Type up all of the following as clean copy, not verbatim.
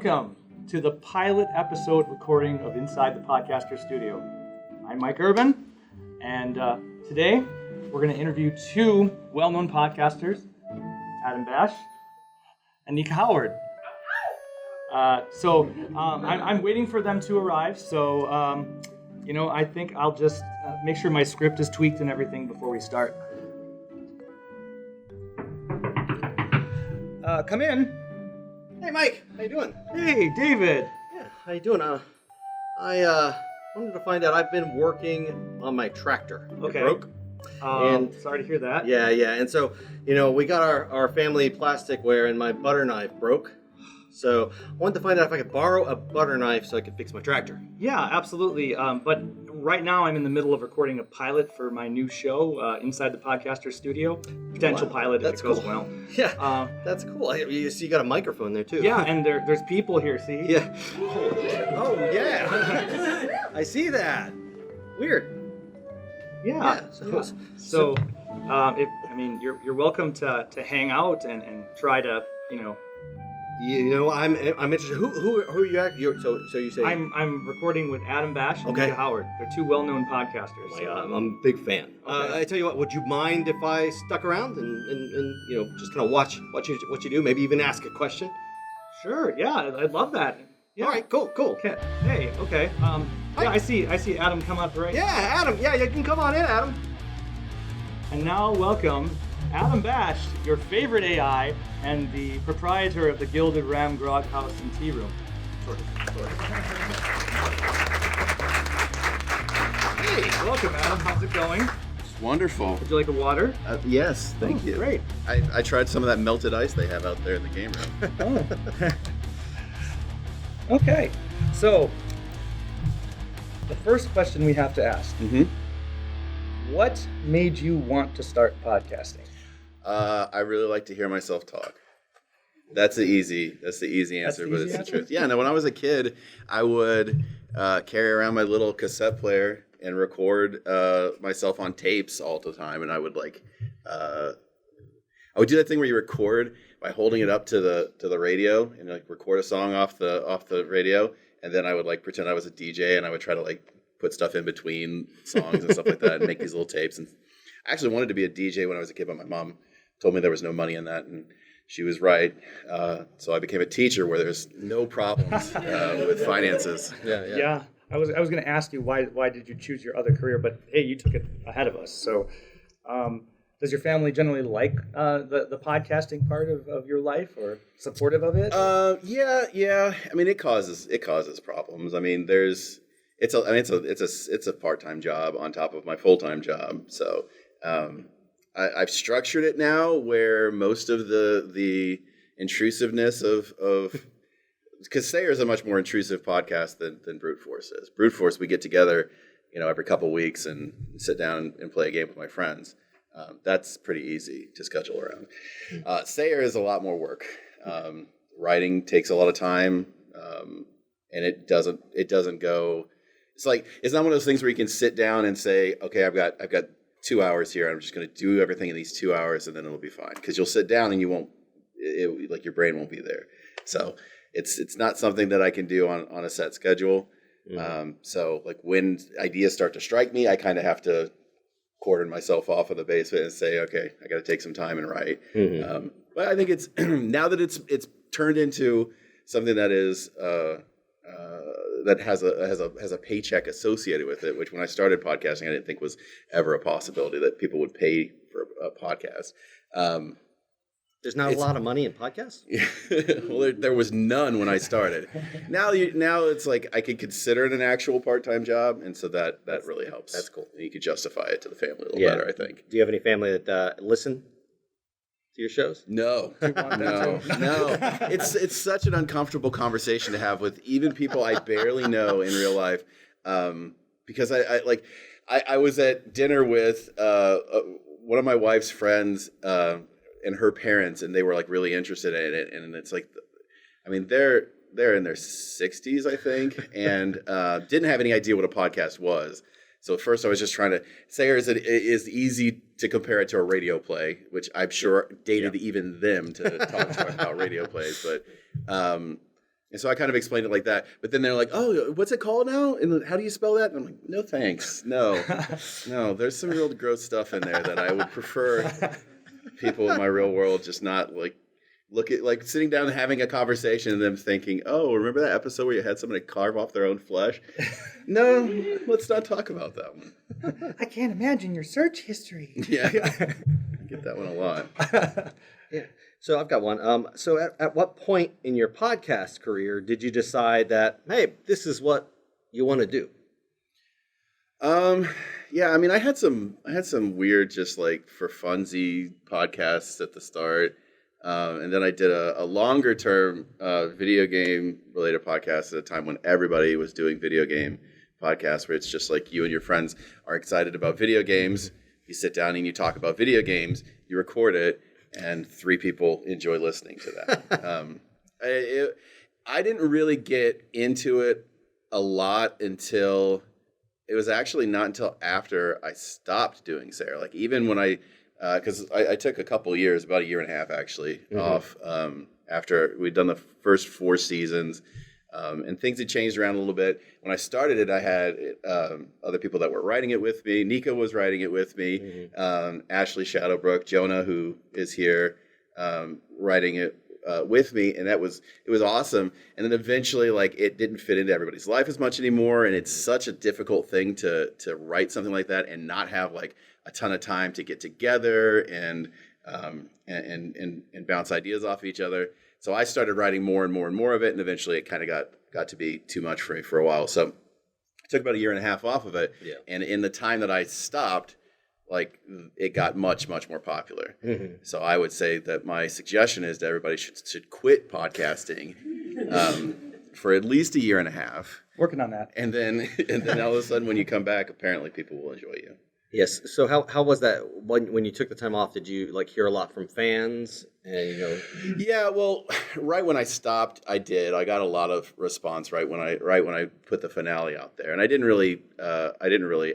welcome to the pilot episode recording of Inside the Podcaster Studio. I'm Mike Urban, and today we're going to interview two well-known podcasters, Aidan and Nika Howard. I'm waiting for them to arrive, so I think I'll just make sure my script is tweaked and everything before we start. Come in. Hey, Mike. How you doing? Hey, David. Yeah, how you doing? I wanted to find out. I've been working on my tractor. Okay. It broke. And sorry to hear that. Yeah. And so, we got our family plasticware, and my butter knife broke. So I wanted to find out if I could borrow a butter knife so I could fix my tractor. Yeah, absolutely. But right now I'm in the middle of recording a pilot for my new show, Inside the Podcaster Studio. Potential pilot if it goes well. Yeah, that's cool. You see, you got a microphone there too. Yeah, and there's people here. See? Yeah. Oh yeah. I see that. Weird. Yeah. You're welcome to hang out and try to I'm interested. Who are you at? So you say I'm recording with Aidan and Nika Howard. They're two well-known podcasters. I'm a big fan. Okay. I tell you what. Would you mind if I stuck around and just kind of watch what you do? Maybe even ask a question. Sure. Yeah, I'd love that. Yeah. All right. Cool. Okay. Hey. Okay. Yeah, I see Adam come up right. Yeah, Adam. Yeah, you can come on in, Adam. And now welcome Aidan Bash, your favorite AI, and the proprietor of the Gilded Ram Grog House and Tea Room. Hey, welcome, Adam. How's it going? It's wonderful. Would you like a water? Yes, thank you. Great. I tried some of that melted ice they have out there in the game room. Okay, so the first question we have to ask. What made you want to start podcasting? I really like to hear myself talk. That's the easy answer, but it's the truth. Yeah, no, when I was a kid, I would carry around my little cassette player and record myself on tapes all the time, and I would I would do that thing where you record by holding it up to the radio and record a song off the radio, and then I would pretend I was a DJ and I would try to put stuff in between songs and stuff like that and make these little tapes. And I actually wanted to be a DJ when I was a kid, but my mom told me there was no money in that, and she was right. So I became a teacher where there's no problems with finances. Yeah. I was going to ask you why did you choose your other career, but hey, you took it ahead of us. So does your family generally like the podcasting part of your life, or supportive of it? Yeah. I mean, it causes problems. I mean, it's a part-time job on top of my full-time job. So I've structured it now where most of the intrusiveness of because Sayer is a much more intrusive podcast than Brute Force is. Brute Force, we get together, every couple weeks and sit down and play a game with my friends. That's pretty easy to schedule around. Sayer is a lot more work. Writing takes a lot of time, and it doesn't go. It's not one of those things where you can sit down and say, okay, I've got 2 hours here. I'm just going to do everything in these 2 hours, and then it'll be fine. Because you'll sit down and you won't, your brain won't be there. So it's not something that I can do on a set schedule. So when ideas start to strike me, I kind of have to cordon myself off of the basement and say, okay, I got to take some time and write. But I think it's now that it's turned into something that is. That has a paycheck associated with it, which when I started podcasting, I didn't think was ever a possibility that people would pay for a podcast. There's not a lot of money in podcasts? Well, there was none when I started. Now it's I could consider it an actual part-time job, and so that really helps. That's cool. You could justify it to the family a little better, I think. Do you have any family that listen to your shows? No. It's such an uncomfortable conversation to have with even people I barely know in real life, because I was at dinner with one of my wife's friends and her parents, and they were really interested in it, and it's they're in their 60s, I think, and didn't have any idea what a podcast was. So at first I was just trying to say, it is easy to compare it to a radio play, which I'm sure dated even them to talk about radio plays. But And so I kind of explained it like that. But then they're like, oh, what's it called now? And how do you spell that? And I'm like, no, thanks. No. There's some real gross stuff in there that I would prefer people in my real world just not like look at, like sitting down and having a conversation and them thinking, oh, remember that episode where you had somebody carve off their own flesh? No, let's not talk about that one. I can't imagine your search history. Yeah. I get that one a lot. Yeah. So I've got one. So at what point in your podcast career did you decide that, hey, this is what you want to do? Yeah, I mean, I had some weird, just like for funsy podcasts at the start. And then I did a longer term video game related podcast at a time when everybody was doing video game podcasts, where it's just like you and your friends are excited about video games. You sit down and you talk about video games, you record it, and 3 people enjoy listening to that. I didn't really get into it a lot until it was actually not until after I stopped doing Sarah. Like even when because I took a couple years, about a year and a half actually, off after we'd done the first 4 seasons, and things had changed around a little bit. When I started it, I had other people that were writing it with me. Nika was writing it with me. Ashley Shadowbrook, Jonah, who is here, writing it with me, and it was awesome. And then eventually, like, it didn't fit into everybody's life as much anymore, and it's such a difficult thing to write something like that and not have like a ton of time to get together and bounce ideas off each other. So I started writing more and more and more of it, and eventually it kind of got to be too much for me for a while. So I took about a year and a half off of it, and in the time that I stopped, like, it got much, much more popular. So I would say that my suggestion is that everybody should quit podcasting for at least a year and a half. Working on that. And then all of a sudden when you come back, apparently people will enjoy you. Yes. So how was that when you took the time off? Did you like hear a lot from fans? And Yeah, well, right when I stopped, I got a lot of response right when I put the finale out there, and I didn't really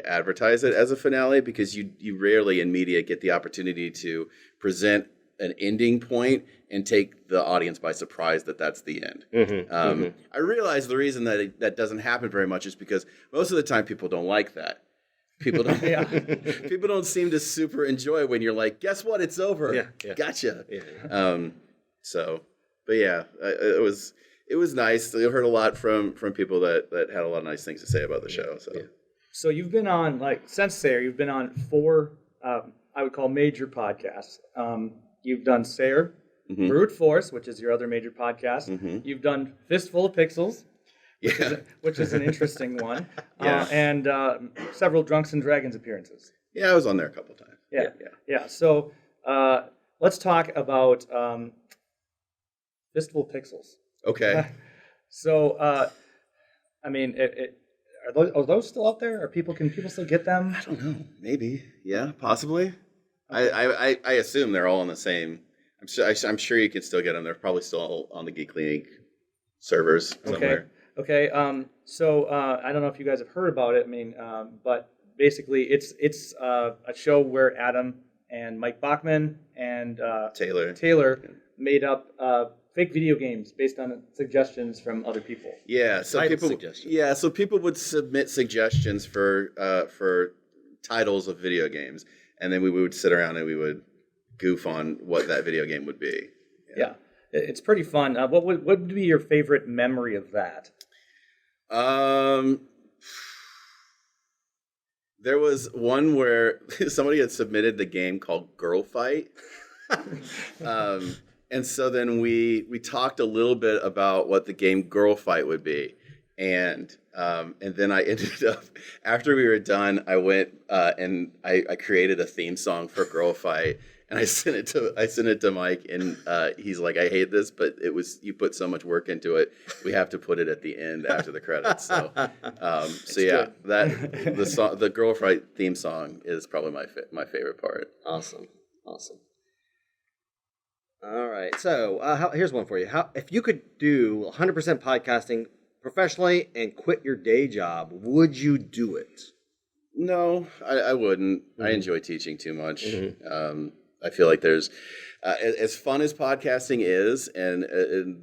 advertise it as a finale because you rarely in media get the opportunity to present an ending point and take the audience by surprise that that's the end. I realize the reason that doesn't happen very much is because most of the time people don't like that. People don't. People don't seem to super enjoy when you're like, guess what? It's over. Yeah. Gotcha. Yeah. But yeah, it was nice. I heard a lot from people that had a lot of nice things to say about the show. So you've been on, like, since Sayre, you've been on 4, I would call major podcasts. You've done Sayre, Brute Force, which is your other major podcast. You've done Fistful of Pixels. Which is an interesting one. And several Drunks and Dragons appearances. Yeah, I was on there a couple times. Yeah. So let's talk about Fistful of Pixels. Okay. So, I mean, are those still out there? Can people still get them? I don't know. Maybe. Yeah, possibly. Okay. I assume they're all on the same. I'm sure you can still get them. They're probably still on the GeeklyInc servers somewhere. Okay. So I don't know if you guys have heard about it. I mean, but basically, it's a show where Adam and Mike Bachman and Taylor made up fake video games based on suggestions from other people. Yeah. So people would submit suggestions for titles of video games, and then we would sit around and we would goof on what that video game would be. Yeah. It's pretty fun. What would be your favorite memory of that? There was one where somebody had submitted the game called Girl Fight. And so then we talked a little bit about what the game Girl Fight would be. And then I ended up, after we were done, I went and I created a theme song for Girl Fight. And I sent it to Mike, and he's like, "I hate this, but you put so much work into it. We have to put it at the end after the credits." So, the Girl Fight theme song is probably my favorite part. Awesome. All right, so here's one for you. If you could do 100% podcasting professionally and quit your day job, would you do it? No, I wouldn't. I enjoy teaching too much. I feel like there's as fun as podcasting is, and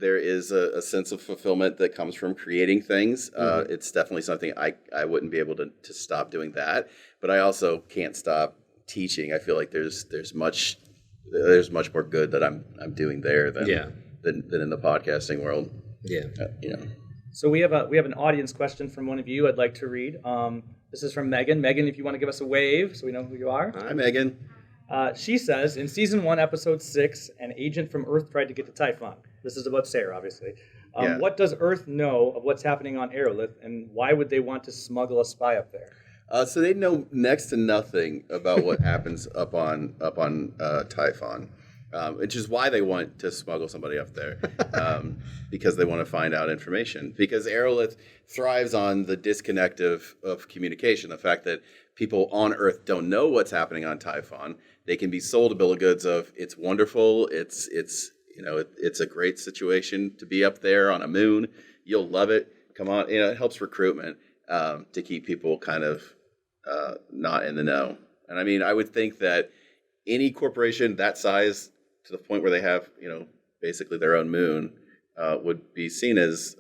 there is a sense of fulfillment that comes from creating things. It's definitely something I wouldn't be able to stop doing that, but I also can't stop teaching. I feel like there's much more good that I'm doing there than in the podcasting world. Yeah. So we have an audience question from one of you I'd like to read. This is from Megan. Megan, if you want to give us a wave so we know who you are. Hi, Megan. She says, in Season 1, Episode 6, an agent from Earth tried to get to Typhon. This is about Sarah, obviously. What does Earth know of what's happening on Aerolith, and why would they want to smuggle a spy up there? So they know next to nothing about what happens up on Typhon, which is why they want to smuggle somebody up there, because they want to find out information. Because Aerolith thrives on the disconnect of communication, the fact that people on Earth don't know what's happening on Typhon. They can be sold a bill of goods of it's wonderful, it's a great situation to be up there on a moon. You'll love it. Come on, it helps recruitment to keep people kind of not in the know. And I mean, I would think that any corporation that size, to the point where they have basically their own moon, would be seen as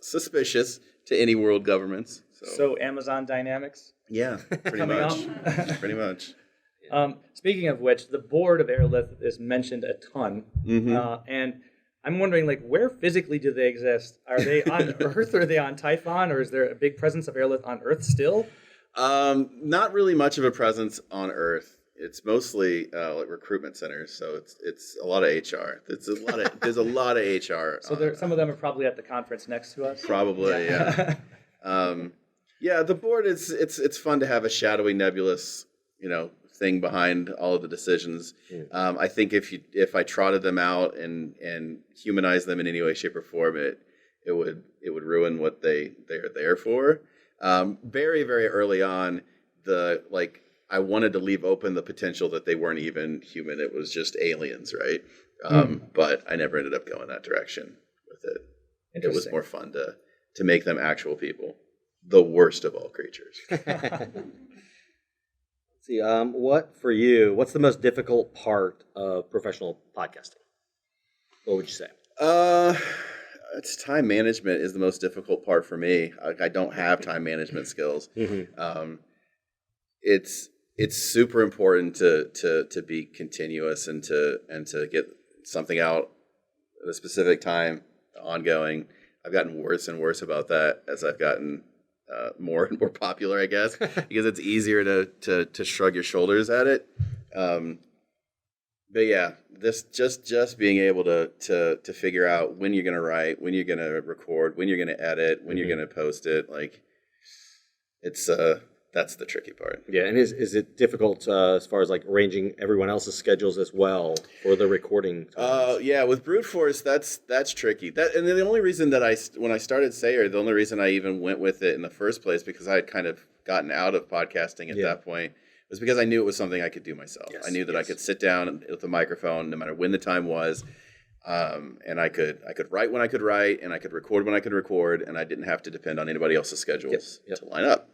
suspicious to any world governments. So Amazon Dynamics? Yeah, pretty much. Pretty much. Speaking of which, the board of Aerolith is mentioned a ton. And I'm wondering, where physically do they exist? Are they on Earth, or are they on Typhon, or is there a big presence of Aerolith on Earth still? Not really much of a presence on Earth. It's mostly recruitment centers, so it's a lot of HR. There's a lot of HR. So some of them are probably at the conference next to us. Probably, yeah. The board it's fun to have a shadowy, nebulous, thing behind all of the decisions. I think if I trotted them out and humanized them in any way, shape, or form, it would ruin what they're there for. Very, very early on, I wanted to leave open the potential that they weren't even human. It was just aliens, right? But I never ended up going that direction with it. It was more fun to make them actual people, the worst of all creatures. See, what's the most difficult part of professional podcasting? What would you say? It's time management is the most difficult part for me. I don't have time management skills. It's super important to be continuous and to get something out at a specific time, ongoing. I've gotten worse and worse about that as I've gotten more and more popular, I guess, because it's easier to shrug your shoulders at it. But yeah, this just being able to figure out when you're going to write, when you're going to record, when you're going to edit, when you're going to post it, it's that's the tricky part. Yeah, and is it difficult as far as arranging everyone else's schedules as well for the recording times? Yeah, with Brute Force, that's tricky. And the only reason that when I started Sayer, the only reason I even went with it in the first place, because I had kind of gotten out of podcasting at that point, was because I knew it was something I could do myself. Yes, I knew that I could sit down with a microphone, no matter when the time was, and I could write when I could write, and I could record when I could record, and I didn't have to depend on anybody else's schedules to line up.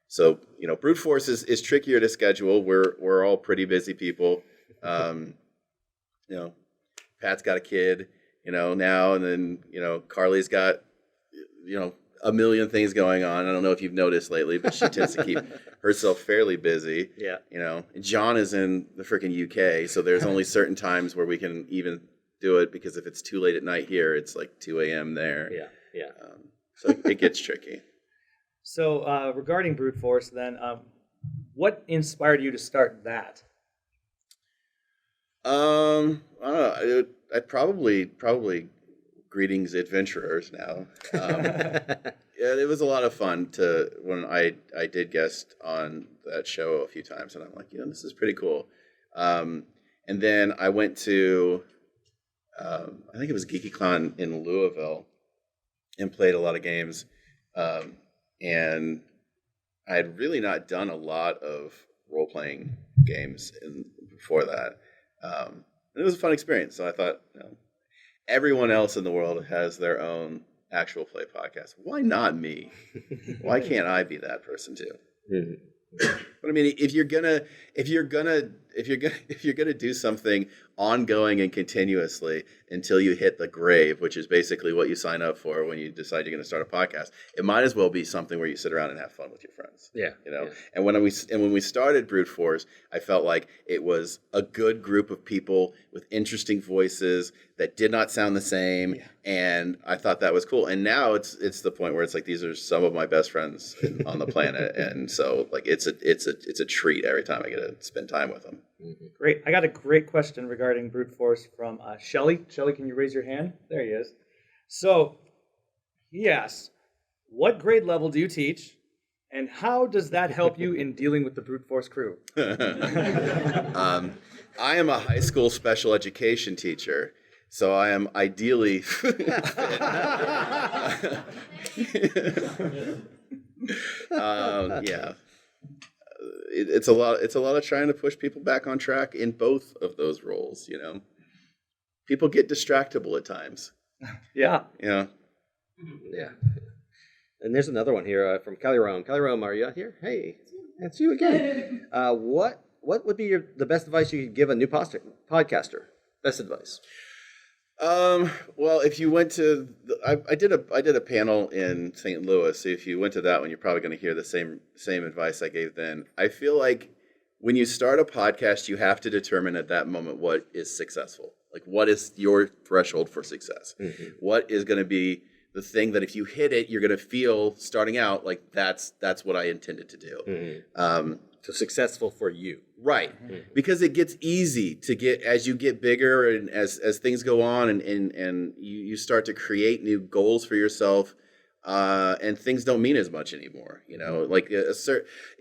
So Brute Force is trickier to schedule. We're all pretty busy people. Pat's got a kid, now, and then Carly's got a million things going on. I don't know if you've noticed lately, but she tends to keep herself fairly busy. Yeah. John is in the freaking UK, so there's only certain times where we can even do it, because if it's too late at night here, it's 2 a.m. there. Yeah. So it gets tricky. So regarding Brute Force, then, what inspired you to start that? I don't know. I'd probably Greetings Adventurers now. It was a lot of fun when I did guest on that show a few times, and I'm like, this is pretty cool. And then I went to, I think it was Geeklycon in Louisville, and played a lot of games. And I had really not done a lot of role-playing games before that. And it was a fun experience. So I thought, everyone else in the world has their own actual play podcast. Why not me? Why can't I be that person too? But I mean, if you're gonna if you're gonna do something ongoing and continuously until you hit the grave, which is basically what you sign up for when you decide you're going to start a podcast, it might as well be something where you sit around and have fun with your friends. Yeah, you know. yeah. And when we started Brute Force, I felt like it was a good group of people with interesting voices that did not sound the same, and I thought that was cool. And now it's the point where it's like these are some of my best friends on the planet, and so like it's a treat every time I get to spend time with them. Mm-hmm. Great. I got a great question regarding Brute Force from Shelly. Shelly, can you raise your hand? There he is. So he asks, what grade level do you teach, and how does that help you in dealing with the Brute Force crew? I am a high school special education teacher, so I am ideally fit. Yeah. It's a lot of trying to push people back on track in both of those roles, you know. People get distractible at times. Yeah. Yeah. Yeah. And there's another one here from Kelly Rome. Kelly Rome, are you here? Hey, that's you again. What would be the best advice you could give a new podcaster? Best advice. Well, if you went to, I did a panel in St. Louis. So if you went to that one, you're probably going to hear the same advice I gave then. I feel like when you start a podcast, you have to determine at that moment what is successful. Like, what is your threshold for success? Mm-hmm. What is going to be the thing that if you hit it, you're going to feel starting out like that's what I intended to do. Mm-hmm. So successful for you. Right. Mm-hmm. Because it gets easy to get, as you get bigger and as things go on and you start to create new goals for yourself, and things don't mean as much anymore. You know, like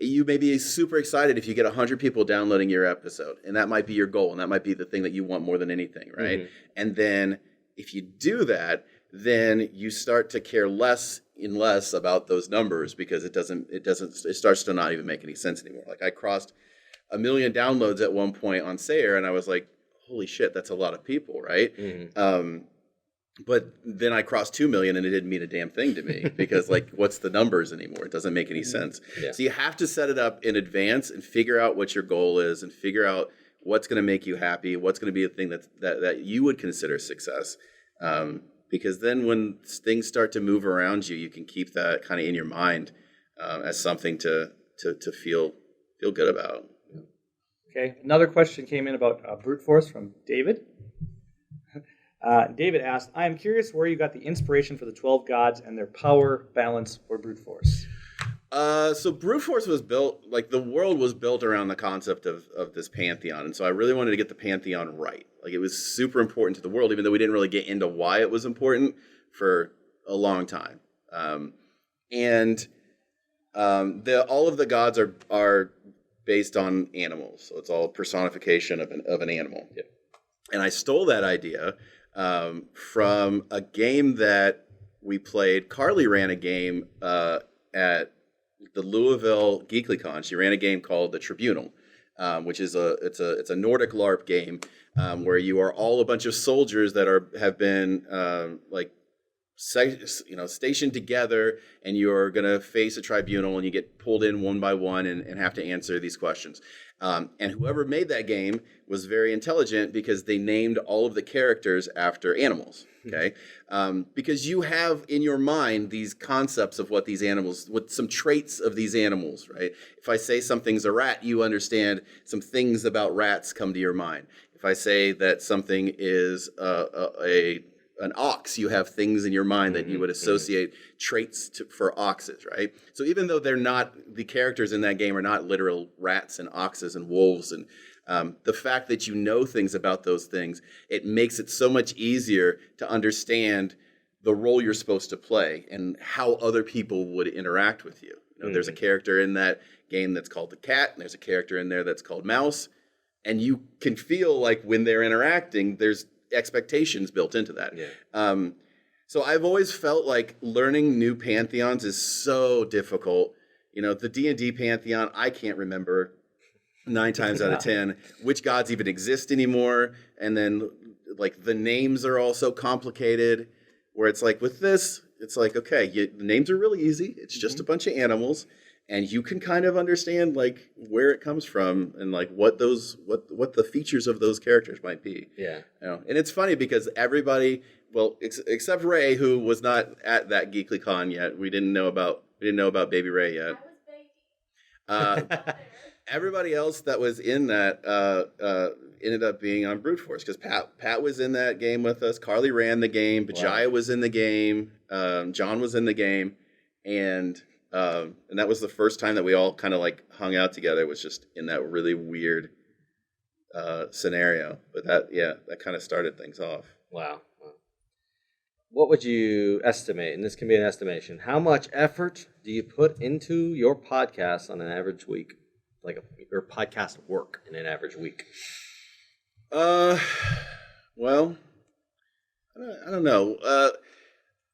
you may be super excited if you get 100 people downloading your episode, and that might be your goal, and that might be the thing that you want more than anything, right? Mm-hmm. And then if you do that, then you start to care less and less about those numbers because it starts to not even make any sense anymore. Like I crossed 1 million downloads at one point on Sayer, and I was like, holy shit, that's a lot of people, right? Mm-hmm. But then I crossed 2 million and it didn't mean a damn thing to me because like, what's the numbers anymore? It doesn't make any sense. Yeah. So you have to set it up in advance and figure out what your goal is and figure out what's going to make you happy, what's going to be a thing that you would consider success. Because then when things start to move around you, you can keep that kind of in your mind as something to feel good about. Okay, another question came in about Brute Force from David. David asked, I am curious where you got the inspiration for the 12 gods and their power, balance, or brute force. So Brute Force was built, like the world was built around the concept of this pantheon. And so I really wanted to get the pantheon right. Like it was super important to the world, even though we didn't really get into why it was important for a long time. All of the gods are based on animals. So it's all personification of an animal. Yeah. And I stole that idea from a game that we played. Carly ran a game at the Louisville Geeklycon. She ran a game called The Tribunal, which is a Nordic LARP game where you are all a bunch of soldiers that have been stationed together, and you're going to face a tribunal, and you get pulled in one by one and have to answer these questions. And whoever made that game was very intelligent because they named all of the characters after animals. Okay, because you have in your mind these concepts of what these animals, what some traits of these animals, right? If I say something's a rat, you understand some things about rats come to your mind. If I say that something is an ox, you have things in your mind that you would associate traits for oxes, right? So even though the characters in that game are not literal rats and oxes and wolves, and the fact that you know things about those things, it makes it so much easier to understand the role you're supposed to play and how other people would interact with you. There's a character in that game that's called the cat, and there's a character in there that's called mouse, and you can feel like when they're interacting, there's expectations built into that. Yeah. So I've always felt like learning new pantheons is so difficult. The D&D pantheon, I can't remember 9 times out of 10 which gods even exist anymore. And then like the names are all so complicated where it's like with this, it's like, okay, the names are really easy. It's just a bunch of animals. and you can kind of understand like where it comes from and like what the features of those characters might be. Yeah. You know? And it's funny because everybody, well, except Ray, who was not at that GeeklyCon yet. We didn't know about Baby Ray yet. Everybody else that was in that ended up being on Brute Force because Pat was in that game with us. Carly ran the game. Bajaya was in the game. John was in the game, and that was the first time that we all kind of like hung out together. It was just in that really weird scenario, but that kind of started things off. Wow. What would you estimate, and this can be an estimation, how much effort do you put into your podcast on an average week? Like your podcast work in an average week? Well, I don't know.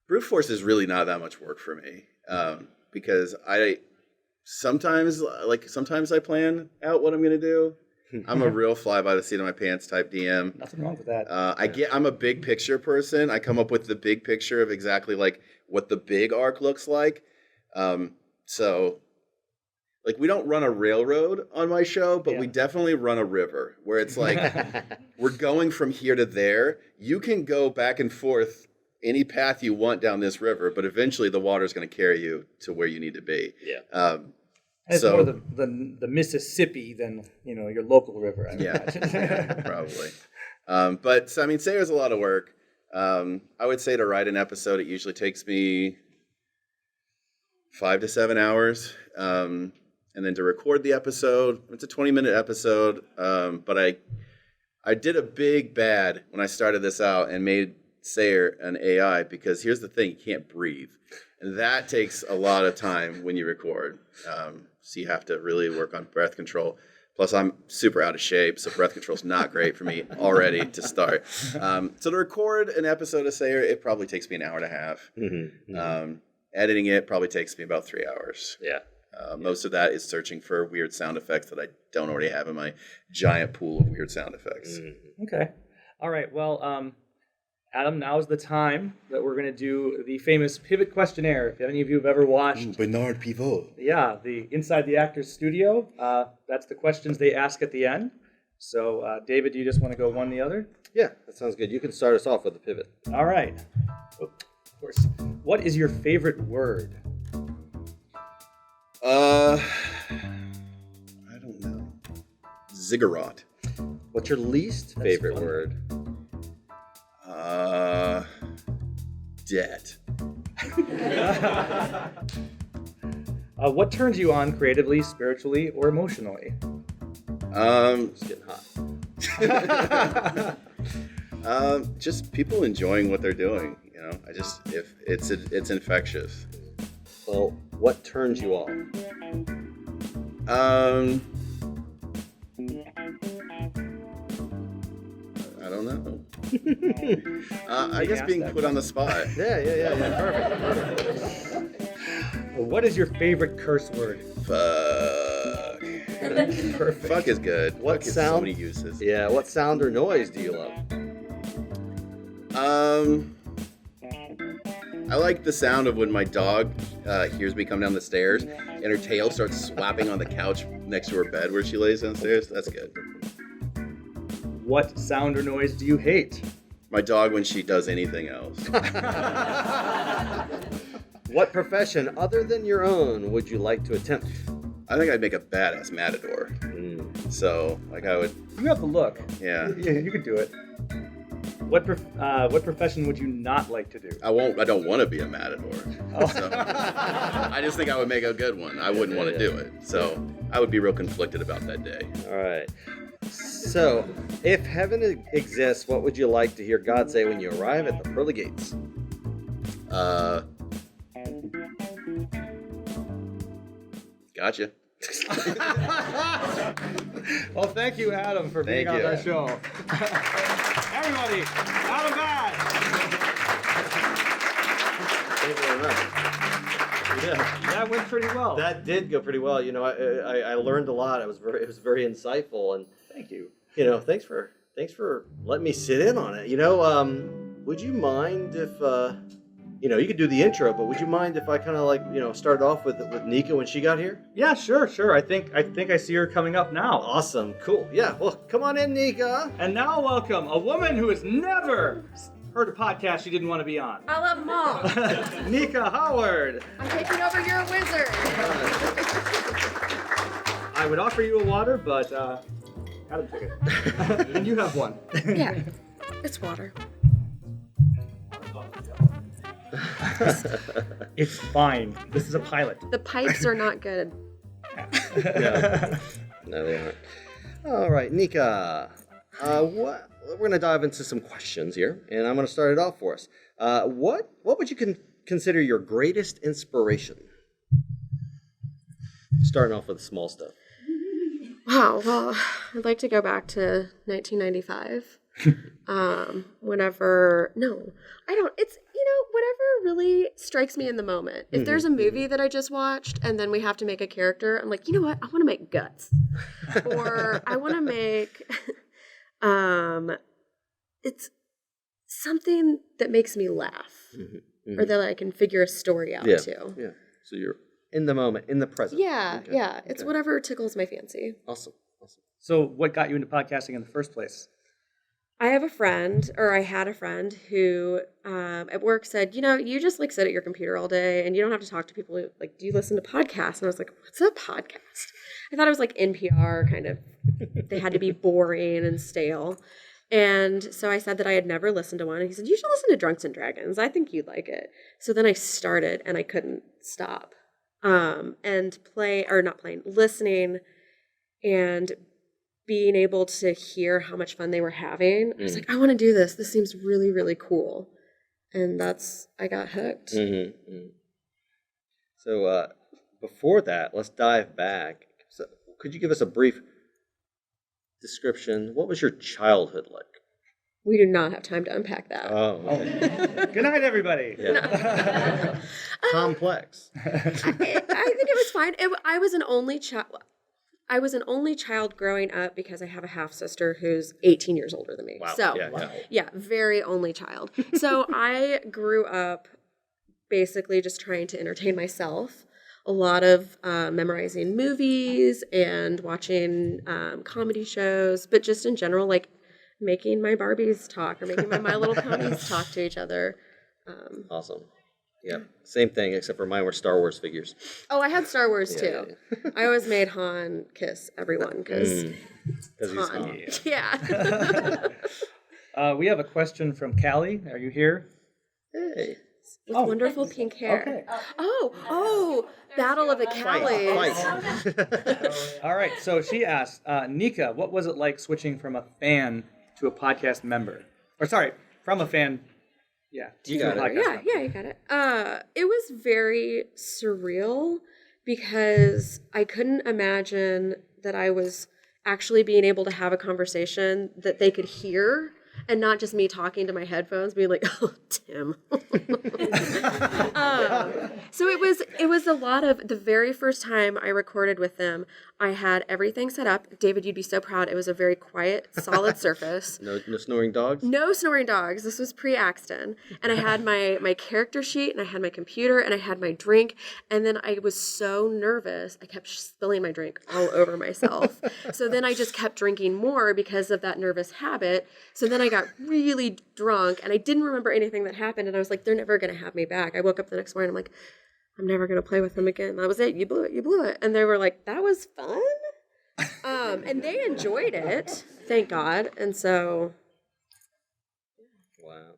Brute Force is really not that much work for me because I sometimes I plan out what I'm going to do. I'm a real fly by the seat of my pants type DM. Nothing wrong with that. I'm a big picture person. I come up with the big picture of exactly like what the big arc looks like. So like we don't run a railroad on my show, but we definitely run a river where it's like we're going from here to there. You can go back and forth any path you want down this river, but eventually the water's going to carry you to where you need to be. Yeah. It's more the Mississippi than your local river. I imagine. Probably. But so, I mean, Sayer's a lot of work. I would say to write an episode, it usually takes me 5 to 7 hours. And then to record the episode, it's a 20-minute episode. But I did a big bad when I started this out and made Sayer an AI because here's the thing, you can't breathe. And that takes a lot of time when you record. So you have to really work on breath control. Plus, I'm super out of shape, so breath control is not great for me already to start. So to record an episode of Sayer, it probably takes me an hour and a half. Mm-hmm. Editing it probably takes me about 3 hours. Yeah. Most of that is searching for weird sound effects that I don't already have in my giant pool of weird sound effects. Mm-hmm. Okay. All right. Well, Adam, now's the time that we're going to do the famous pivot questionnaire. If any of you have ever watched Bernard Pivot. Yeah, the Inside the Actors Studio, that's the questions they ask at the end. So, David, do you just want to go one the other? Yeah, that sounds good. You can start us off with the pivot. All right. Oh, of course. What is your favorite word? I don't know. Ziggurat. What's your least favorite fun. word? Debt. What turns you on creatively, spiritually, or emotionally? It's getting hot. Just people enjoying what they're doing. If it's infectious. Well, what turns you on? I don't know. I guess being put on the spot. Yeah. Perfect. What is your favorite curse word? Fuck. Perfect. Fuck is good. What Fuck is sound? so many uses. Yeah, what sound or noise do you love? I like the sound of when my dog hears me come down the stairs and her tail starts slapping on the couch next to her bed where she lays downstairs. That's good. What sound or noise do you hate? My dog when she does anything else. What profession other than your own would you like to attempt? I think I'd make a badass matador. So, like I would... You have the look. Yeah. You could do it. What profession would you not like to do? I don't want to be a matador. So, I just think I would make a good one. I wouldn't want to do it. So I would be real conflicted about that day. All right. So, if heaven exists, what would you like to hear God say when you arrive at the pearly gates? Gotcha. Well, thank you, Adam, for being on our show. Everybody, Adam Bad. Thank you very much. Yeah, That went pretty well. that did go pretty well. I learned a lot. It was very insightful, and Thank you. thanks for letting me sit in on it. Would you mind if you could do the intro, but would you mind if I kind of started off with Nika when she got here? Yeah, sure. I think I see her coming up now. Awesome, cool. Yeah, well, come on in, Nika. And now welcome a woman who has never heard a podcast she didn't want to be on. I love them all. Nika Howard. I'm taking over. You're a wizard. I would offer you a water, but Adam took it. And you have one. Yeah, it's water. It's fine. This is a pilot. The pipes are not good. No, they aren't. All right, Nika. We're going to dive into some questions here, and I'm going to start it off for us. What would you consider your greatest inspiration? Starting off with the small stuff. Wow, well, I'd like to go back to 1995. It's, whatever really strikes me in the moment. If there's a movie that I just watched and then we have to make a character, I'm like, you know what? I want to make Guts. Or I want to make, it's something that makes me laugh. Or that I can figure a story out to. Yeah, so you're in the moment, in the present. Yeah, Okay. yeah. It's whatever tickles my fancy. Awesome. So what got you into podcasting in the first place? I had a friend who at work said, you just sit at your computer all day and you don't have to talk to people. Do you listen to podcasts? And I was like, what's a podcast? I thought it was like NPR kind of. They had to be boring and stale. And so I said that I had never listened to one. And he said, you should listen to Drunks and Dragons. I think you'd like it. So then I started and I couldn't stop. Listening and being able to hear how much fun they were having. I was like, I want to do this. This seems really, really cool. And I got hooked. So before that, let's dive back. So, could you give us a brief description? What was your childhood like? We do not have time to unpack that. Oh. Good night, everybody. Yeah. Complex. I think it was fine. I was an only child. I was an only child growing up because I have a half sister who's 18 years older than me. Wow. So, Yeah. very only child. So I grew up basically just trying to entertain myself. A lot of memorizing movies and watching comedy shows, but just in general, making my Barbies talk or making my Little Ponies talk to each other. Awesome. Yeah, same thing, except for mine were Star Wars figures. Oh, I had Star Wars too. Yeah. I always made Han kiss everyone because he's Han. Yeah. We have a question from Callie. Are you here? Hey. With wonderful pink hair. Okay. Oh, Battle of the Callies. Fight. All right, so she asked, Nika, what was it like switching from a fan to a podcast member? Or sorry, from a fan, You got it. Yeah, you got it. It was very surreal because I couldn't imagine that I was actually being able to have a conversation that they could hear and not just me talking to my headphones being like, oh, Tim. So it was a lot of, the very first time I recorded with them, I had everything set up. David, you'd be so proud. It was a very quiet, solid surface. No snoring dogs? No snoring dogs. This was pre-Axton. And I had my character sheet, and I had my computer, and I had my drink. And then I was so nervous, I kept spilling my drink all over myself. So then I just kept drinking more because of that nervous habit. So then I got really drunk, and I didn't remember anything that happened. And I was like, they're never going to have me back. I woke up the next morning, I'm like, I'm never going to play with them again. That was it. You blew it. And they were like, that was fun. And they enjoyed it, thank God. And so, Wow.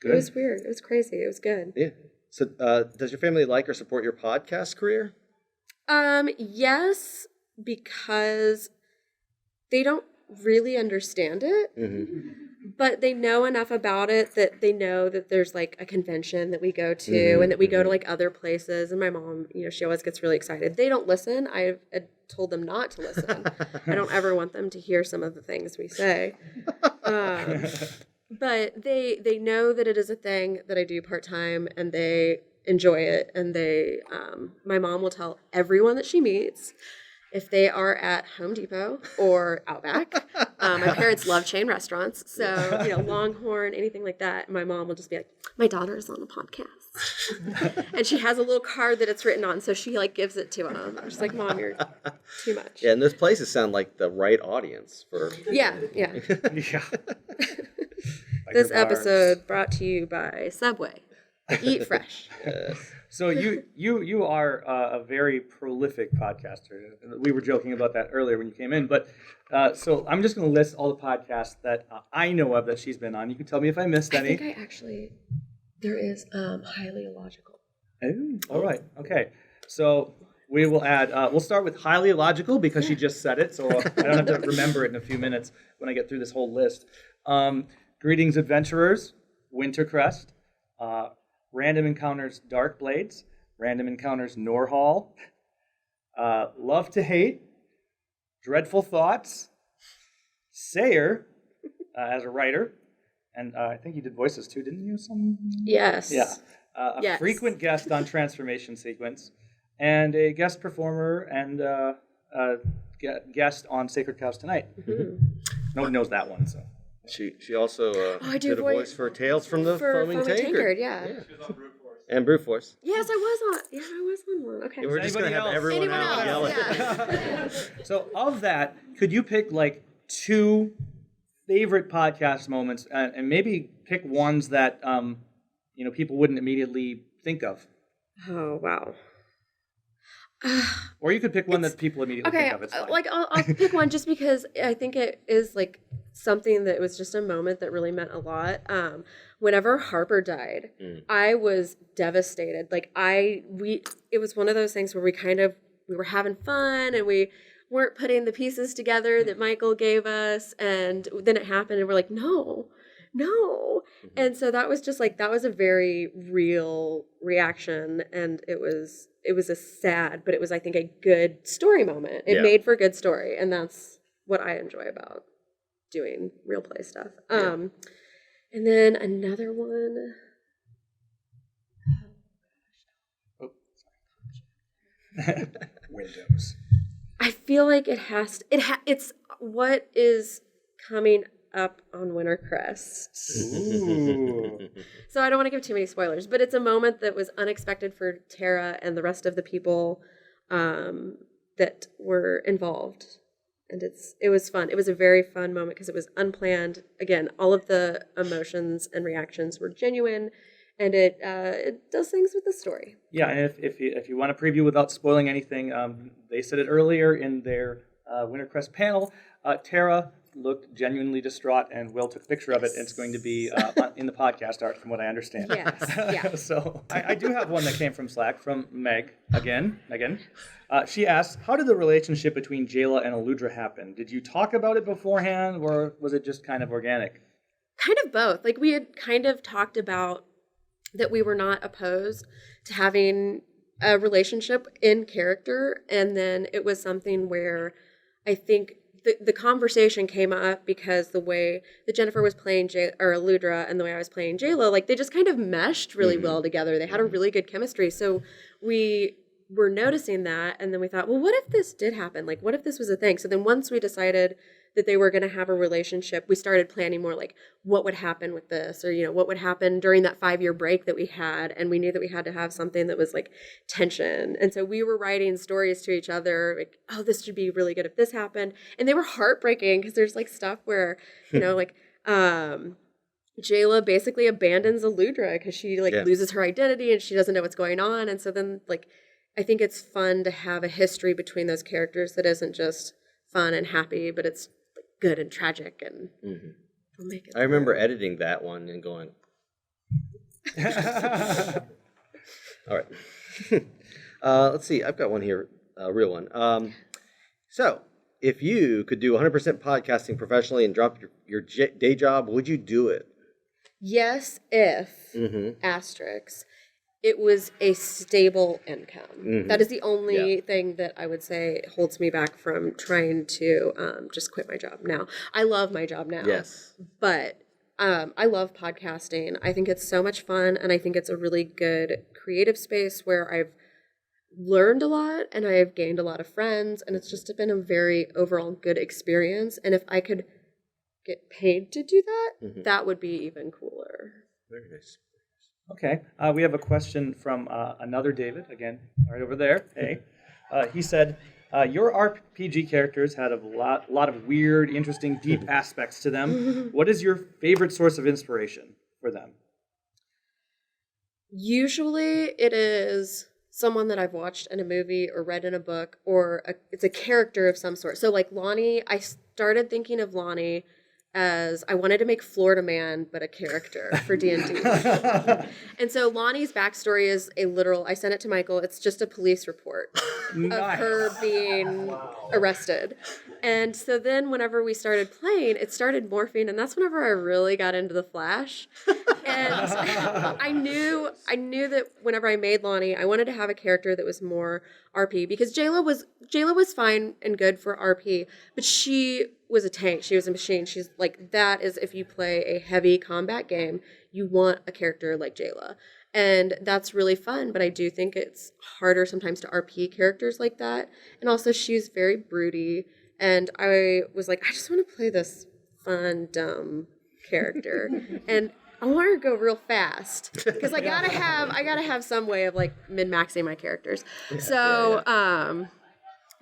Good. It was weird. It was crazy. It was good. Yeah. So does your family like or support your podcast career? Yes, because they don't really understand it. Mm-hmm. But they know enough about it that they know that there's like a convention that we go to and that we go to like other places. And my mom, she always gets really excited. They don't listen. I've told them not to listen. I don't ever want them to hear some of the things we say. But they know that it is a thing that I do part-time, and they enjoy it. And my mom will tell everyone that she meets. if they are at Home Depot or Outback. My parents love chain restaurants, so Longhorn, anything like that. My mom will just be like, "My daughter is on a podcast," and she has a little card that it's written on, so she gives it to them. I'm just like, "Mom, you're too much." Yeah, and those places sound like the right audience for. Yeah. Yeah. This episode brought to you by Subway. Eat fresh. So you are a very prolific podcaster. We were joking about that earlier when you came in, but so I'm just going to list all the podcasts that I know of that she's been on. You can tell me if I missed any. I think there is Highly Illogical. Oh, all right. Okay. So we will add, we'll start with Highly Illogical because she just said it, so I don't have to remember it in a few minutes when I get through this whole list. Greetings Adventurers, Wintercrest, Random Encounters Dark Blades, Random Encounters Norhall, Love to Hate, Dreadful Thoughts, Sayer as a writer, and I think you did voices too, didn't you? Yes. Yeah. Yes. Frequent guest on Transformation Sequence, and a guest performer and guest on Sacred Cows Tonight. Mm-hmm. No one knows that one, so. She also I do did a voice for Tales from the Foaming Tankard. Yeah. And Brute Force. Yes, I was on one. Okay. We're just going to have everyone Anyone out else? yelling. Yeah. So of that, could you pick two favorite podcast moments and maybe pick ones that people wouldn't immediately think of? Oh, wow. Or you could pick one that people immediately think of. It's fine. I'll pick one just because I think it is something that was just a moment that really meant a lot. Whenever Harper died, I was devastated. It was one of those things where we were having fun and we weren't putting the pieces together that Michael gave us, and then it happened and we're like, no. And so that was just that was a very real reaction, and it was a sad, but it was, I think, a good story moment. It made for a good story, and that's what I enjoy about doing real play stuff. And then another one. Oh, sorry. Windows. I feel like it's what is coming up on Wintercrest. Ooh. So I don't want to give too many spoilers, but it's a moment that was unexpected for Tara and the rest of the people that were involved. And it was fun. It was a very fun moment because it was unplanned. Again, all of the emotions and reactions were genuine, and it does things with the story. Yeah, and if you want to preview without spoiling anything, they said it earlier in their Wintercrest panel. Tara looked genuinely distraught, and Will took a picture of it, and it's going to be in the podcast art, from what I understand. Yes, yeah. So I do have one that came from Slack, from Meg, again. She asked, how did the relationship between Jayla and Aludra happen? Did you talk about it beforehand, or was it just kind of organic? Kind of both. We had kind of talked about that we were not opposed to having a relationship in character, and then it was something where I think the conversation came up because the way that Jennifer was playing Aludra and the way I was playing Jayla, they just kind of meshed really well together. They had a really good chemistry. So we were noticing that, and then we thought, well, what if this did happen? What if this was a thing? So then once we decided that they were going to have a relationship, we started planning more what would happen with this, or what would happen during that 5-year break that we had, and we knew that we had to have something that was tension. And so we were writing stories to each other oh, this should be really good if this happened, and they were heartbreaking because there's stuff where Jayla basically abandons Aludra because she loses her identity and she doesn't know what's going on. And so then I think it's fun to have a history between those characters that isn't just fun and happy, but it's good and tragic, and we'll make it. I remember editing that one and going, all right. Let's see. I've got one here, a real one. So, if you could do 100% podcasting professionally and drop your day job, would you do it? Yes, if asterisk. It was a stable income. That is the only thing that I would say holds me back from trying to just quit my job now. I love my job now. Yes. But I love podcasting. I think it's so much fun, and I think it's a really good creative space where I've learned a lot and I've gained a lot of friends, and it's just been a very overall good experience. And if I could get paid to do that, that would be even cooler. Very nice. Okay. We have a question from another David, again, right over there. Hey. He said, your RPG characters had a lot of weird, interesting, deep aspects to them. What is your favorite source of inspiration for them? Usually it is someone that I've watched in a movie or read in a book, or it's a character of some sort. So like Lonnie, I started thinking of Lonnie as I wanted to make Florida Man, but a character for D&D. And so Lonnie's backstory is a literal, I sent it to Michael, it's just a police report of her being arrested. And so then whenever we started playing, it started morphing, and that's whenever I really got into the Flash. And I knew that whenever I made Lonnie, I wanted to have a character that was more RP, because Jayla was fine and good for RP, but she was a tank. She was a machine. She's like, that is, if you play a heavy combat game, you want a character like Jayla. And that's really fun, but I do think it's harder sometimes to RP characters like that. And also she's very broody, and I was like, I just want to play this fun, dumb character. And I want her to go real fast, because I gotta have some way of like min-maxing my characters. I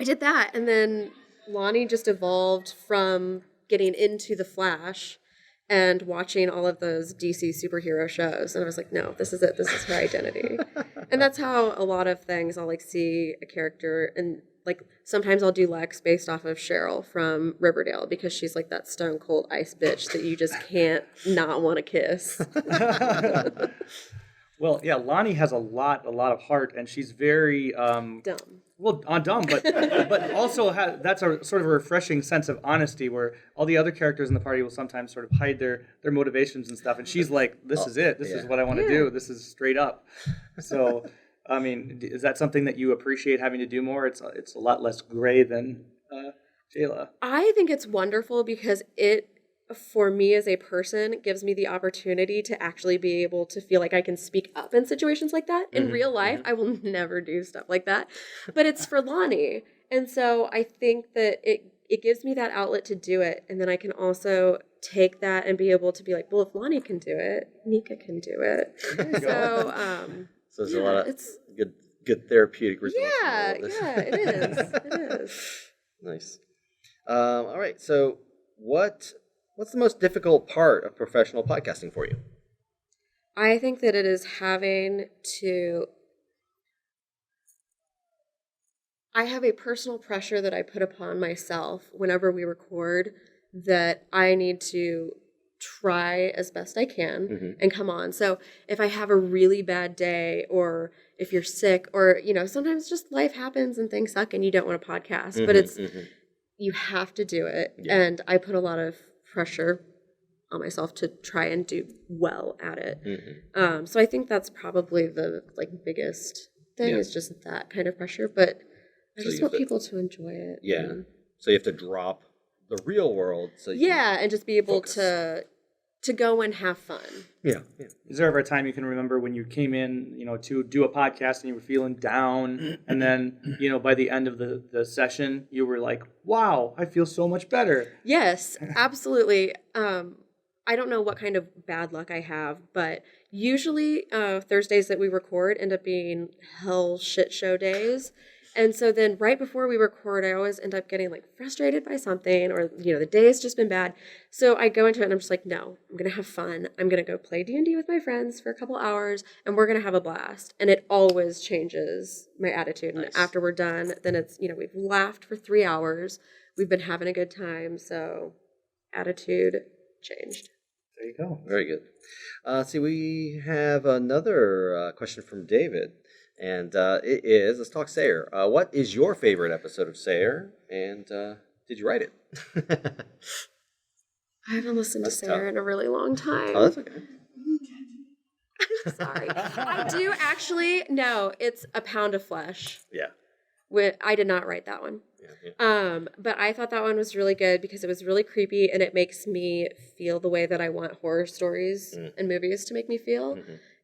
did that, and then Lonnie just evolved from getting into the Flash and watching all of those DC superhero shows, and I was like, no, this is it. This is her identity. And that's how a lot of things, I'll like see a character, and like sometimes I'll do Lex based off of Cheryl from Riverdale, because she's like that stone cold ice bitch that you just can't not want to kiss. Well, yeah, Lonnie has a lot of heart, and she's very Dumb. Well, dumb, but also that's a sort of a refreshing sense of honesty, where all the other characters in the party will sometimes sort of hide their motivations and stuff, and she's like, "This is it. This is what I want to do. This is straight up." So, I mean, is that something that you appreciate having to do more? It's a lot less gray than Jayla. I think it's wonderful, because it, for me as a person, gives me the opportunity to actually be able to feel like I can speak up in situations like that. In real life, I will never do stuff like that, but it's for Lonnie. And so I think that it gives me that outlet to do it. And then I can also take that and be able to be like, well, if Lonnie can do it, Nika can do it. So there's a lot of good therapeutic results. Yeah, it is. It is. Nice. All right. So what's the most difficult part of professional podcasting for you? I think that it is having to... I have a personal pressure that I put upon myself whenever we record, that I need to try as best I can and come on. So if I have a really bad day, or if you're sick, or, sometimes just life happens and things suck and you don't want to podcast, but it's, you have to do it. Yeah. And I put a lot of pressure on myself to try and do well at it. So I think that's probably the biggest thing is just that kind of pressure, but I just want people to enjoy it. Yeah. So you have to drop the real world. So and just be able to go and have fun. Yeah. Is there ever a time you can remember when you came in, to do a podcast and you were feeling down, and then, by the end of the session, you were like, wow, I feel so much better? Yes, absolutely. I don't know what kind of bad luck I have, but usually Thursdays that we record end up being hell shit show days. And so then right before we record, I always end up getting frustrated by something, or, the day has just been bad. So I go into it and I'm just like, no, I'm going to have fun. I'm going to go play D&D with my friends for a couple hours, and we're going to have a blast. And it always changes my attitude. Nice. And after we're done, then it's, we've laughed for 3 hours. We've been having a good time. So attitude changed. There you go. Very good. See, we have another question from David. And it is, let's talk Sayer. What is your favorite episode of Sayer? And did you write it? I haven't listened to Sayer in a really long time. Oh, that's okay. I'm sorry. I do actually, no, it's A Pound of Flesh. Yeah. I did not write that one. Yeah. But I thought that one was really good because it was really creepy, and it makes me feel the way that I want horror stories and movies to make me feel.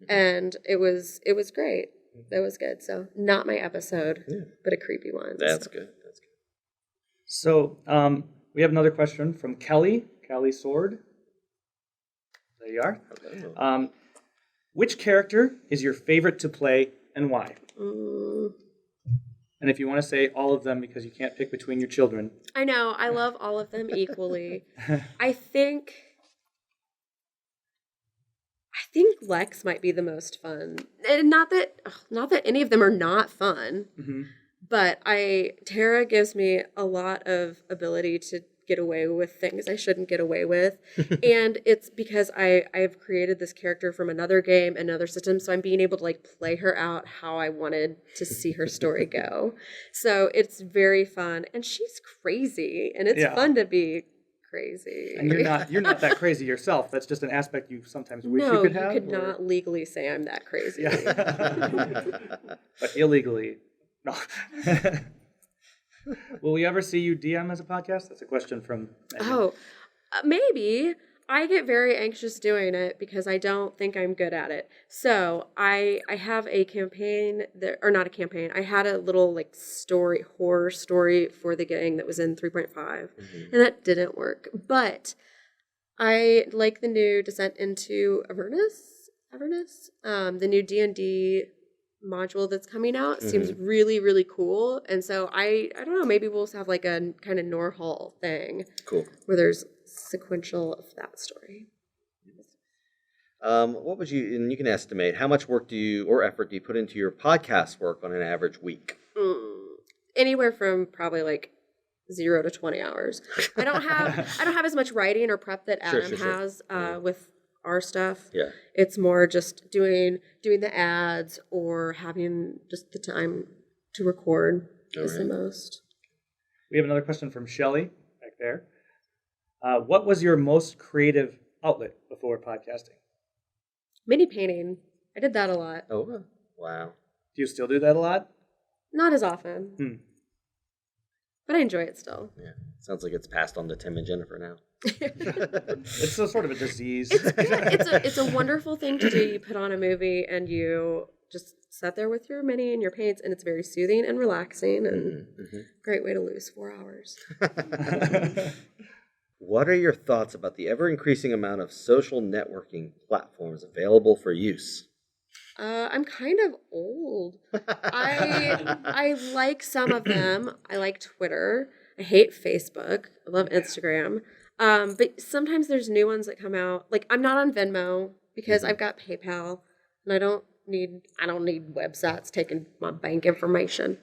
And it was great. That was good. So not my episode, but a creepy one. That's so. good. That's good. So we have another question from Kelly Sword. There you are. Which character is your favorite to play and why? And if you want to say all of them because you can't pick between your children. I know. I love all of them equally. I think Lex might be the most fun. And not that any of them are not fun, but Tara gives me a lot of ability to get away with things I shouldn't get away with. And it's because I've created this character from another game, another system, so I'm being able to like play her out how I wanted to see her story go. So it's very fun, and she's crazy, and it's fun to be crazy. And you're not that crazy yourself. That's just an aspect you sometimes wish you could have. No, you could not legally say I'm that crazy. But illegally. No. Will we ever see you DM as a podcast? That's a question from Megan. Maybe. I get very anxious doing it because I don't think I'm good at it. So I have a campaign or not a campaign. I had a little like horror story for the gang that was in 3.5, and that didn't work. But I like the new Descent into Avernus. The new D&D module that's coming out seems really, really cool. And so I don't know, maybe we'll have like a kind of Norhall thing. Cool. Where there's sequential of that story. What would you, and you can estimate, how much work or effort do you put into your podcast work on an average week? Anywhere from probably like 0 to 20 hours. I don't have as much writing or prep that Adam has with our stuff. Yeah. It's more just doing the ads or having just the time to record is the most. We have another question from Shelley back there. What was your most creative outlet before podcasting? Mini painting. I did that a lot. Oh, wow. Do you still do that a lot? Not as often. But I enjoy it still. Yeah. Sounds like it's passed on to Tim and Jennifer now. It's sort of a disease. It's a wonderful thing to do. You put on a movie and you just sit there with your mini and your paints, and it's very soothing and relaxing and great way to lose 4 hours. What are your thoughts about the ever-increasing amount of social networking platforms available for use? I'm kind of old. I like some of them. I like Twitter. I hate Facebook. I love Instagram. But sometimes there's new ones that come out. Like I'm not on Venmo because I've got PayPal, and I don't need websites taking my bank information.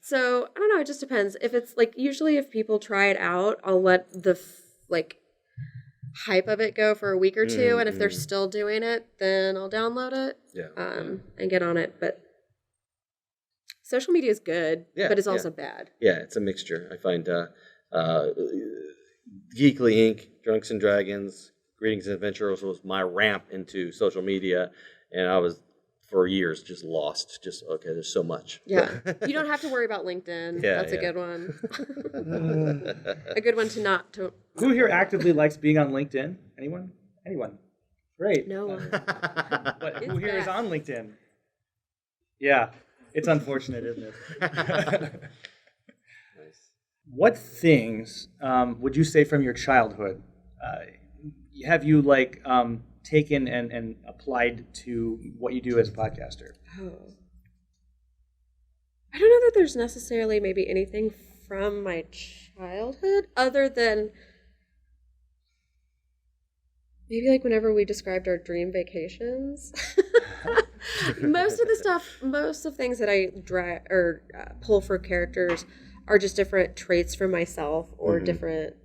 So I don't know. It just depends. If it's like usually if people try it out, I'll let the hype of it go for a week or two, and if they're still doing it, then I'll download it and get on it. But social media is good, but it's also bad. Yeah, it's a mixture. I find GeeklyInc, Drunks and Dragons, Greetings and Adventures was my ramp into social media, and I was for years just lost. There's so much. Yeah, you don't have to worry about LinkedIn. That's a good one. A good one to. Who here actively likes being on LinkedIn? Anyone? Great. No one. But who here is on LinkedIn? Yeah, it's unfortunate, isn't it? Nice. What things would you say from your childhood have you taken and applied to what you do as a podcaster? I don't know that there's necessarily maybe anything from my childhood other than maybe like whenever we described our dream vacations. Most of things that I pull for characters are just different traits from myself or different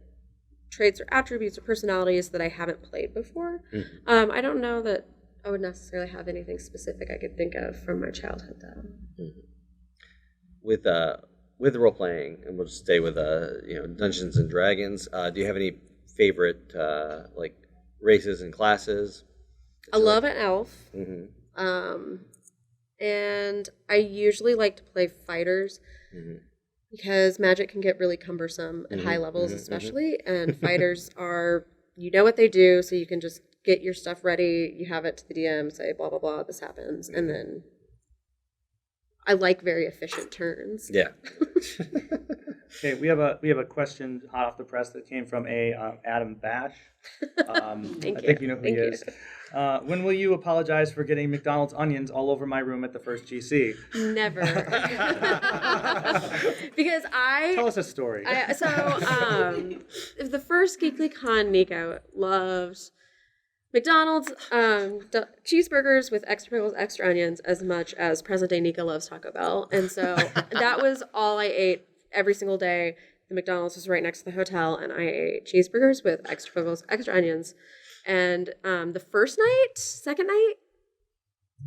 traits or attributes or personalities that I haven't played before. I don't know that I would necessarily have anything specific I could think of from my childhood though. With role playing, and we'll just stay with Dungeons and Dragons. Do you have any favorite races and classes? I love an elf. And I usually like to play fighters. Because magic can get really cumbersome at high levels especially, and fighters are, what they do, so you can just get your stuff ready. You have it to the DM, say blah, blah, blah, this happens. And then I like very efficient turns. Yeah. Okay, we have a question hot off the press that came from Adam Bash. Thank I you. think you know who Thank he you. is. When will you apologize for getting McDonald's onions all over my room at the first GC? Never. Because Tell us a story. The first Geeklycon, Nika loved McDonald's cheeseburgers with extra pickles, extra onions, as much as present day Nika loves Taco Bell. And so that was all I ate every single day. The McDonald's was right next to the hotel, and I ate cheeseburgers with extra pickles, extra onions. And the second night,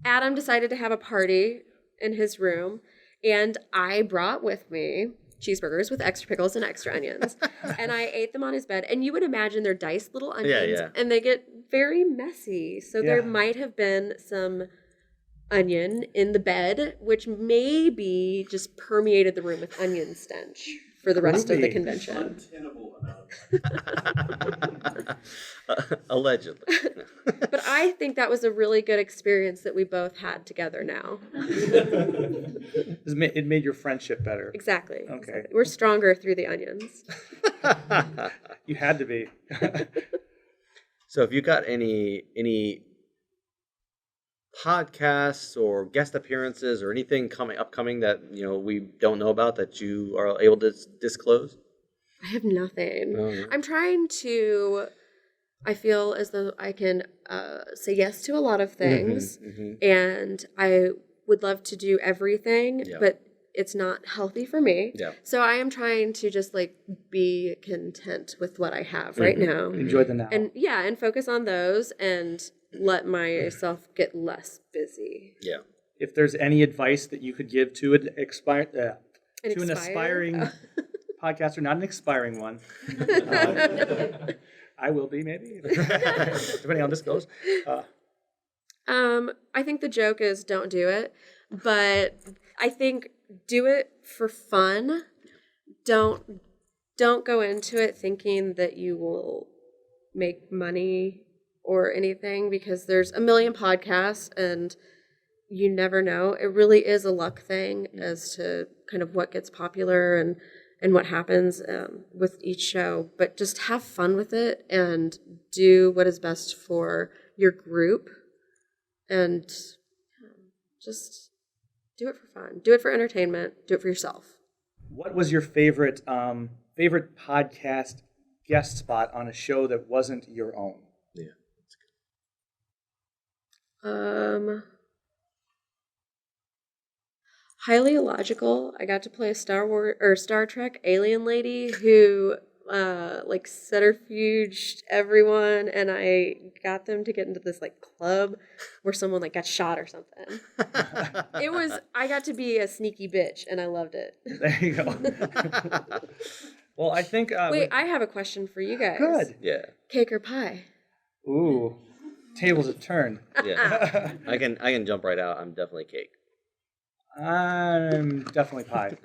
Adam decided to have a party in his room, and I brought with me cheeseburgers with extra pickles and extra onions. And I ate them on his bed. And you would imagine they're diced little onions, and they get very messy. So there might have been some onion in the bed, which maybe just permeated the room with onion stench for the rest of the convention. Allegedly. But I think that was a really good experience that we both had together now. It made your friendship better. Exactly. Okay. Exactly. We're stronger through the onions. You had to be. So have you got any podcasts or guest appearances or anything upcoming that we don't know about that you are able to disclose? I have nothing. Oh, no. I'm trying to. I feel as though I can say yes to a lot of things, and I would love to do everything, but it's not healthy for me. Yeah. So I am trying to just be content with what I have right now. Enjoy the now. And focus on those and let myself get less busy. Yeah. If there's any advice that you could give to an aspiring podcaster, not an expiring one. I will be, maybe, depending on how this goes. I think the joke is don't do it, but I think do it for fun. Don't go into it thinking that you will make money or anything, because there's a million podcasts and you never know. It really is a luck thing as to kind of what gets popular and what happens with each show. But just have fun with it and do what is best for your group, and just do it for fun. Do it for entertainment. Do it for yourself. What was your favorite podcast guest spot on a show that wasn't your own? Yeah. Highly illogical. I got to play a Star Trek alien lady who centrifuged everyone, and I got them to get into this club where someone got shot or something. I got to be a sneaky bitch, and I loved it. There you go. Well, I think. Wait, I have a question for you guys. Good. Yeah. Cake or pie? Ooh, tables have turned. Yeah. I can jump right out. I'm definitely cake. I'm definitely pie.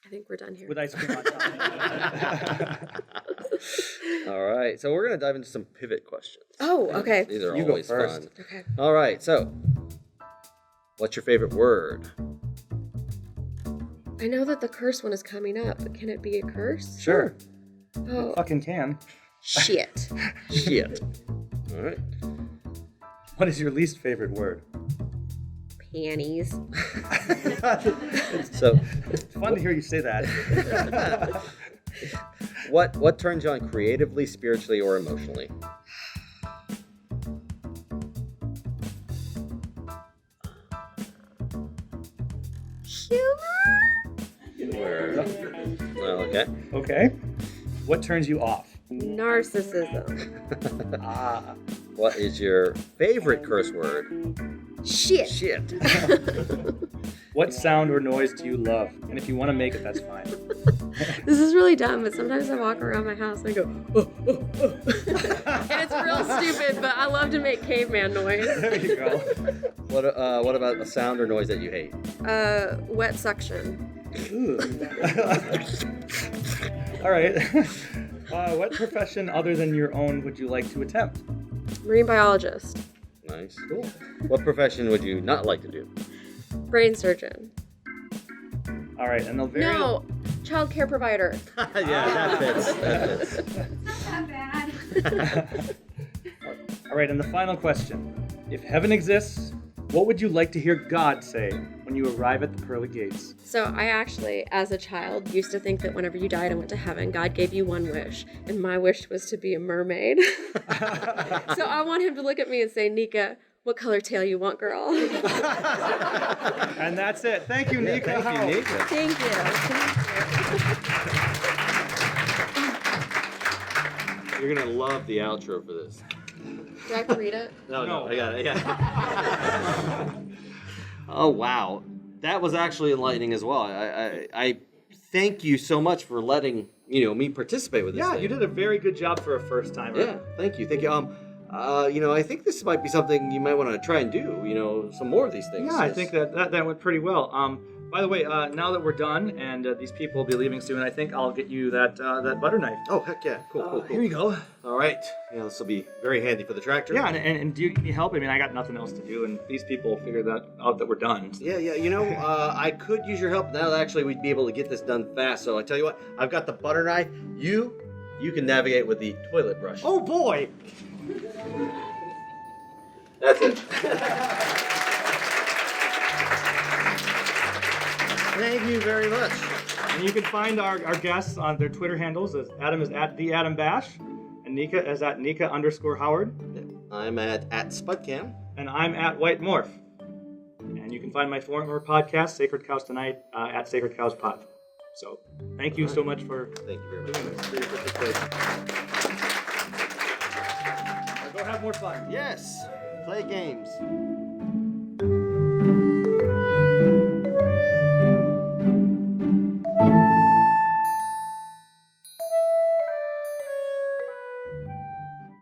I think we're done here. With ice cream on top. All right. So we're going to dive into some pivot questions. Oh, okay. These are You go always first. fun. Okay. All right. So what's your favorite word? I know that the curse one is coming up, but can it be a curse? Sure. Oh, Fucking can. shit. Shit. All right. What is your least favorite word? Panties. So It's fun to hear you say that. what turns you on creatively, spiritually, or emotionally? Humor? Well, okay. Okay. What turns you off? Narcissism. What is your favorite curse word? Shit. Shit. What sound or noise do you love? And if you want to make it, that's fine. This is really dumb, but sometimes I walk around my house and I go, oh, oh, oh. And it's real stupid, but I love to make caveman noise. There you go. What about a sound or noise that you hate? Wet suction. Ooh. All right. What profession other than your own would you like to attempt? Marine biologist. Nice. Cool. What profession would you not like to do? Brain surgeon. All right, and the very No, child care provider. Yeah, that fits. That fits. Not bad. All right, and the final question. If heaven exists, what would you like to hear God say when you arrive at the pearly gates? So I actually, as a child, used to think that whenever you died and went to heaven, God gave you one wish, and my wish was to be a mermaid. So I want him to look at me and say, Nika, what color tail you want, girl? And that's it. Thank you, Nika Howard. Thank you, Nika. Thank you. You're gonna love the outro for this. Do I have to read it? No, I got it. Oh wow, that was actually enlightening as well. I thank you so much for letting me participate with this. Yeah, thing. you did a very good job for a first timer. Yeah, thank you. I think this might be something you might want to try and do. Some more of these things. Yeah, I think that went pretty well. By the way, now that we're done and these people will be leaving soon, I think I'll get you that butter knife. Oh heck yeah, cool. Here you go. All right, this will be very handy for the tractor. Yeah, and do you need help? I mean, I got nothing else to do, and these people figured that out that we're done. So. Yeah. I could use your help now. Actually, we'd be able to get this done fast. So I tell you what, I've got the butter knife. You can navigate with the toilet brush. Oh boy! That's it. Thank you very much. And you can find our guests on their Twitter handles. As Adam is at the Adam Bash, and Nika is at Nika_Howard. I'm at Spudcam. And I'm at White Morph. And you can find my former podcast, Sacred Cows Tonight, at Sacred Cows Pod. So thank you so much for Thank you very much. doing this. For your participation. Now go have more fun. Yes. Play games.